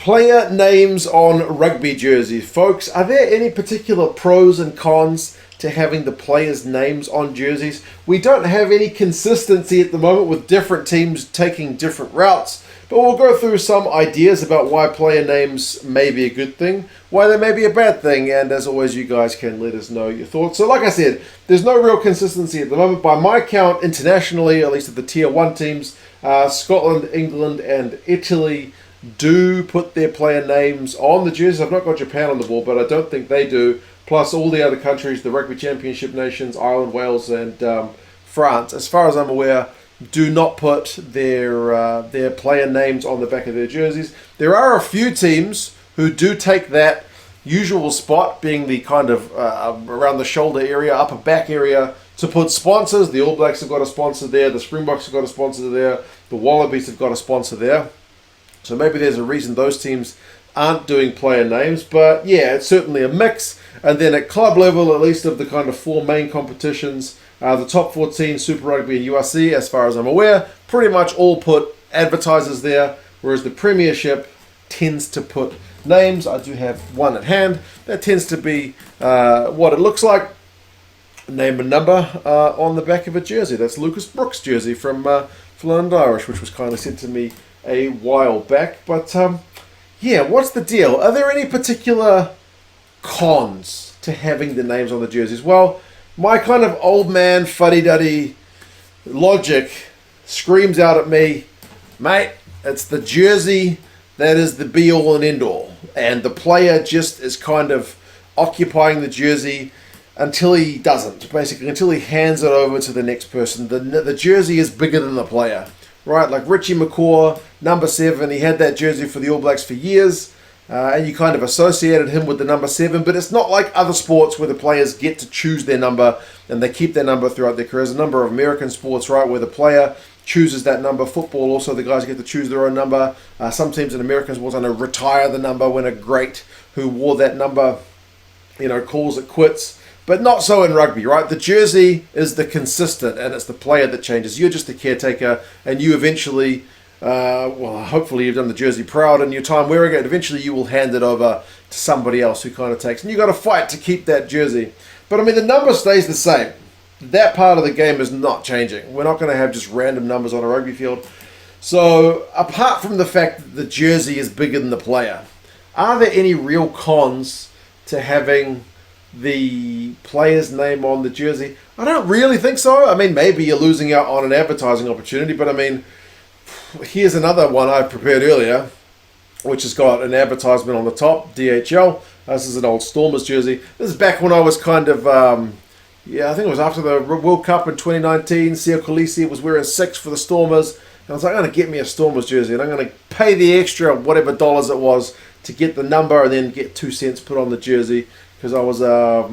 Player names on rugby jerseys. Folks, are there any particular pros and cons to having the players' names on jerseys? We don't have any consistency at the moment with different teams taking different routes, but we'll go through some ideas about why player names may be a good thing, why they may be a bad thing, and as always, you guys can let us know your thoughts. So like I said, there's no real consistency at the moment. By my count, internationally, at least at the Tier 1 teams, Scotland, England, and Italy do put their player names on the jerseys. I've not got Japan on the board, but I don't think they do. Plus all the other countries, the Rugby Championship nations, Ireland, Wales, and France, as far as I'm aware, do not put their player names on the back of their jerseys. There are a few teams who do take that usual spot, being the kind of around the shoulder area, upper back area, to put sponsors. The All Blacks have got a sponsor there. The Springboks have got a sponsor there. The Wallabies have got a sponsor there. So maybe there's a reason those teams aren't doing player names. But yeah, it's certainly a mix. And then at club level, at least of the kind of four main competitions, the top 14, Super Rugby and URC, as far as I'm aware, pretty much all put advertisers there, whereas the Premiership tends to put names. I do have one at hand. That tends to be what it looks like. Name and number on the back of a jersey. That's Lucas Brooks' jersey from London Irish, which was kindly sent to me a while back. But yeah, what's the deal? Are there any particular cons to having the names on the jerseys? Well, my kind of old man fuddy-duddy logic screams out at me, mate, it's the jersey that is the be-all and end-all. And the player just is kind of occupying the jersey until he doesn't, basically, until he hands it over to the next person. The jersey is bigger than the player, right? Like Richie McCaw, number 7, he had that jersey for the All Blacks for years, and you kind of associated him with the number 7, but it's not like other sports where the players get to choose their number and they keep their number throughout their careers. A number of American sports, right, where the player chooses that number. Football also, the guys get to choose their own number. Some teams in American sports, I know, retire the number when a great who wore that number, calls it quits. But not so in rugby, right? The jersey is the consistent, and it's the player that changes. You're just the caretaker, and you eventually, hopefully you've done the jersey proud in your time wearing it. Eventually you will hand it over to somebody else who kind of takes. And you've got to fight to keep that jersey. But I mean, the number stays the same. That part of the game is not changing. We're not going to have just random numbers on a rugby field. So apart from the fact that the jersey is bigger than the player, are there any real cons to having the player's name on the jersey? I don't really think so. I mean, maybe you're losing out on an advertising opportunity, but I mean, here's another one I prepared earlier, which has got an advertisement on the top, DHL. This is an old Stormers jersey. This is back when I was kind of, I think it was after the World Cup in 2019. Sia Khaleesi was wearing 6 for the Stormers, and I was like, I'm going to get me a Stormers jersey, and I'm going to pay the extra, whatever dollars it was, to get the number and then get 2 cents put on the jersey. Because I was a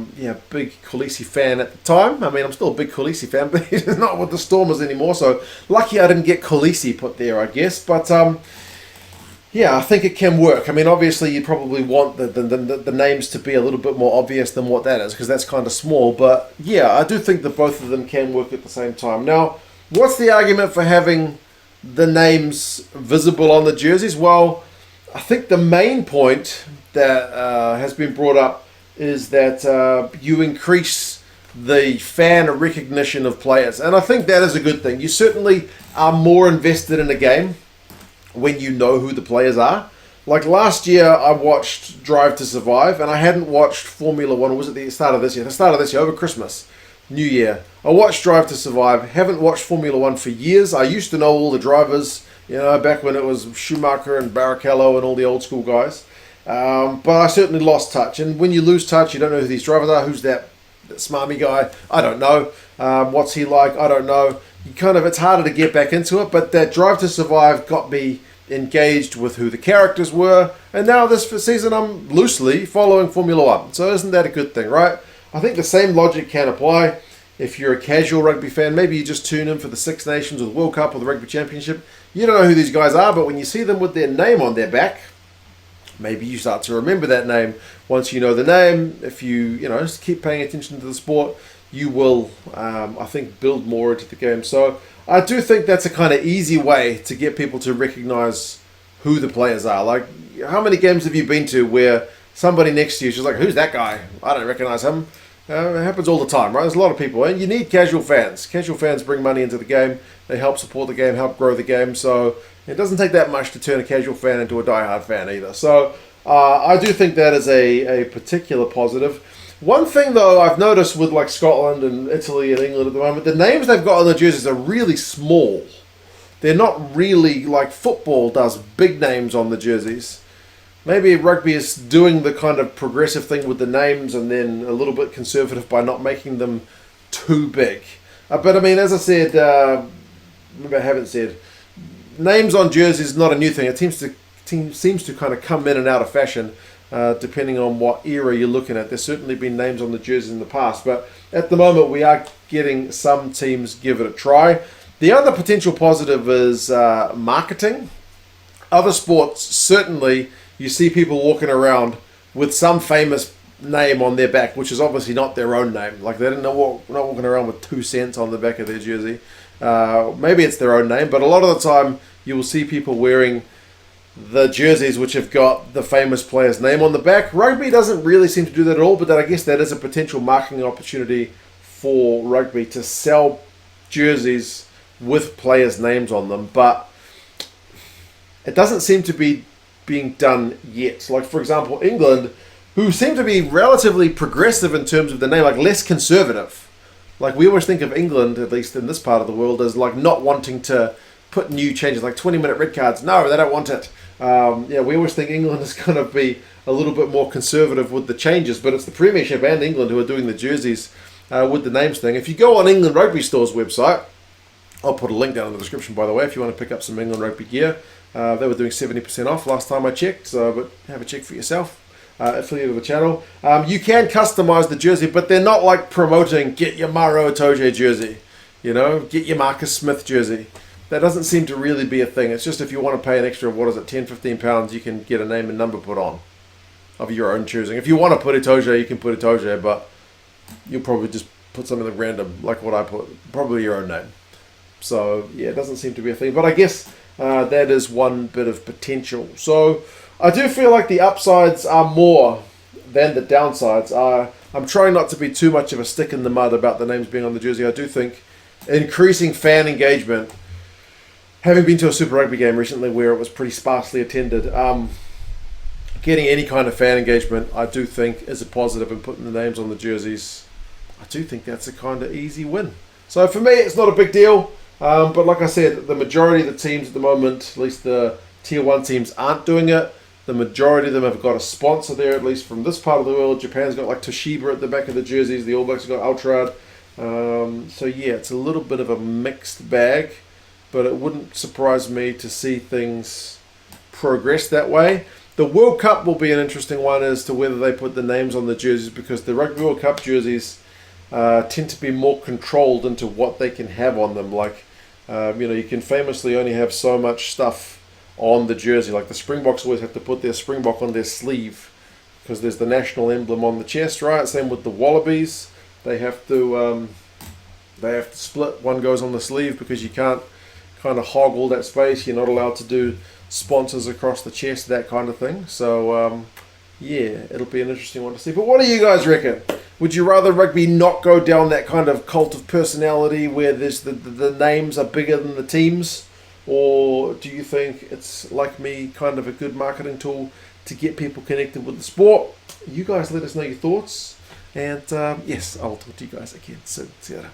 big Khaleesi fan at the time. I mean, I'm still a big Khaleesi fan, but he's not with the Stormers anymore. So lucky I didn't get Khaleesi put there, I guess. But I think it can work. I mean, obviously you probably want the names to be a little bit more obvious than what that is, because that's kind of small. But yeah, I do think that both of them can work at the same time. Now, what's the argument for having the names visible on the jerseys? Well, I think the main point that has been brought up is that you increase the fan recognition of players. And I think that is a good thing. You certainly are more invested in a game when you know who the players are. Like last year, I watched Drive to Survive, and I hadn't watched Formula One. Or was it the start of this year? The start of this year, over Christmas, New Year. I watched Drive to Survive. Haven't watched Formula One for years. I used to know all the drivers, back when it was Schumacher and Barrichello and all the old school guys. But I certainly lost touch. And when you lose touch, you don't know who these drivers are. Who's that smarmy guy? I don't know. What's he like? I don't know. It's harder to get back into it. But that Drive to Survive got me engaged with who the characters were. And now this season, I'm loosely following Formula One. So isn't that a good thing, right? I think the same logic can apply. If you're a casual rugby fan, maybe you just tune in for the Six Nations or the World Cup or the Rugby Championship. You don't know who these guys are, but when you see them with their name on their back, maybe you start to remember that name. Once you know the name, if you just keep paying attention to the sport, you will, I think, build more into the game. So I do think that's a kind of easy way to get people to recognize who the players are. Like, how many games have you been to where somebody next to you is just like, who's that guy? I don't recognize him. It happens all the time, right? There's a lot of people, and you need casual fans. Casual fans bring money into the game. They help support the game, help grow the game. So it doesn't take that much to turn a casual fan into a diehard fan either. So I do think that is a particular positive. One thing, though, I've noticed with like Scotland and Italy and England at the moment, the names they've got on the jerseys are really small. They're not really like football does, big names on the jerseys. Maybe rugby is doing the kind of progressive thing with the names and then a little bit conservative by not making them too big. But I mean, as I said, maybe I haven't said, names on jerseys is not a new thing. It seems to kind of come in and out of fashion depending on what era you're looking at. There's certainly been names on the jerseys in the past, but at the moment we are getting some teams give it a try. The other potential positive is marketing. Other sports, certainly, you see people walking around with some famous name on their back, which is obviously not their own name. Like they're not walking around with 2 cents on the back of their jersey. Maybe it's their own name, but a lot of the time you will see people wearing the jerseys which have got the famous player's name on the back. Rugby doesn't really seem to do that at all, but I guess that is a potential marketing opportunity for rugby to sell jerseys with players' names on them, but it doesn't seem to be being done yet. Like, for example, England, who seem to be relatively progressive in terms of the name, like less conservative. Like, we always think of England, at least in this part of the world, as like not wanting to put new changes, like 20-minute red cards. No, they don't want it. We always think England is going to be a little bit more conservative with the changes, but it's the Premiership and England who are doing the jerseys with the names thing. If you go on England Rugby Store's website, I'll put a link down in the description, by the way, if you want to pick up some England Rugby gear. They were doing 70% off last time I checked, but have a check for yourself. Affiliate of the channel. You can customize the jersey, but they're not like promoting, get your Maro Itoje jersey, get your Marcus Smith jersey. That doesn't seem to really be a thing. It's just if you want to pay an extra, £10-15, you can get a name and number put on of your own choosing. If you want to put Itoje, you can put Itoje, but you'll probably just put something random, like what I put, probably your own name. So, yeah, it doesn't seem to be a thing. But I guess that is one bit of potential. So, I do feel like the upsides are more than the downsides. I'm trying not to be too much of a stick in the mud about the names being on the jersey. I do think increasing fan engagement, having been to a Super Rugby game recently where it was pretty sparsely attended, getting any kind of fan engagement, I do think is a positive, and putting the names on the jerseys, I do think that's a kind of easy win. So for me, it's not a big deal. But like I said, the majority of the teams at the moment, at least the Tier 1 teams, aren't doing it. The majority of them have got a sponsor there, at least from this part of the world. Japan's got like Toshiba at the back of the jerseys. The All Blacks have got Ultrad. So yeah, it's a little bit of a mixed bag. But it wouldn't surprise me to see things progress that way. The World Cup will be an interesting one as to whether they put the names on the jerseys, because the Rugby World Cup jerseys tend to be more controlled into what they can have on them. Like, you can famously only have so much stuff on the jersey. Like the Springboks always have to put their Springbok on their sleeve because there's the national emblem on the chest, right? Same with the Wallabies. They have to split. One goes on the sleeve because you can't kind of hog all that space. You're not allowed to do sponsors across the chest, that kind of thing. So, yeah, it'll be an interesting one to see. But what do you guys reckon? Would you rather rugby not go down that kind of cult of personality where there's the names are bigger than the teams? Or do you think it's, like me, kind of a good marketing tool to get people connected with the sport? You guys let us know your thoughts. And yes, I'll talk to you guys again soon. See you later.